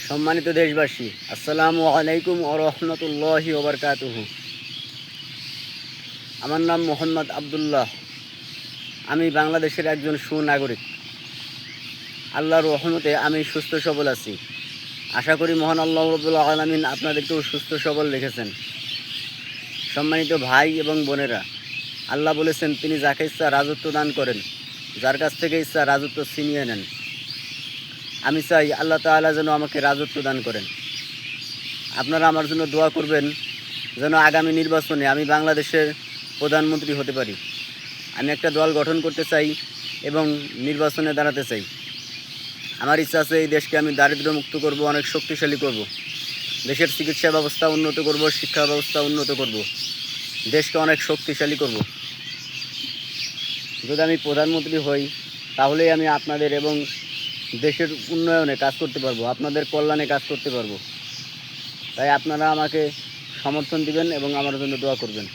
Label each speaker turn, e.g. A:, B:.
A: সম্মানিত দেশবাসী, আসসালামু আলাইকুম ওয়া রাহমাতুল্লাহি ওয়া বারাকাতুহু। আমার নাম মোহাম্মদ আবদুল্লাহ। আমি বাংলাদেশের একজন সুনাগরিক। আল্লাহর রহমতে আমি সুস্থ সবল আছি। আশা করি মহান আল্লাহ রাব্বুল আলামিন আপনাদেরকেও সুস্থ সবল রেখেছেন। সম্মানিত ভাই এবং বোনেরা, আল্লাহ বলেছেন তিনি যাকে ইচ্ছা রাজত্ব দান করেন, যার কাছ থেকে ইচ্ছা রাজত্ব ছিনিয়ে নেন। আমি চাই আল্লাহ তাআলা যেন আমাকে রাজত্ব দান করেন। আপনারা আমার জন্য দোয়া করবেন যেন আগামী নির্বাচনে আমি বাংলাদেশের প্রধানমন্ত্রী হতে পারি। আমি একটা দল গঠন করতে চাই এবং নির্বাচনে দাঁড়াতে চাই। আমার ইচ্ছা আছে এই দেশকে আমি দারিদ্র্যমুক্ত করব, অনেক শক্তিশালী করব, দেশের চিকিৎসা ব্যবস্থা উন্নত করব, শিক্ষা ব্যবস্থা উন্নত করব, দেশকে অনেক শক্তিশালী করব। যদি আমি প্রধানমন্ত্রী হই তাহলেই আমি আপনাদের এবং দেশের উন্নয়নে কাজ করতে পারবো, আপনাদের কল্যাণে কাজ করতে পারবো। তাই আপনারা আমাকে সমর্থন দিবেন এবং আমার জন্য দোয়া করবেন।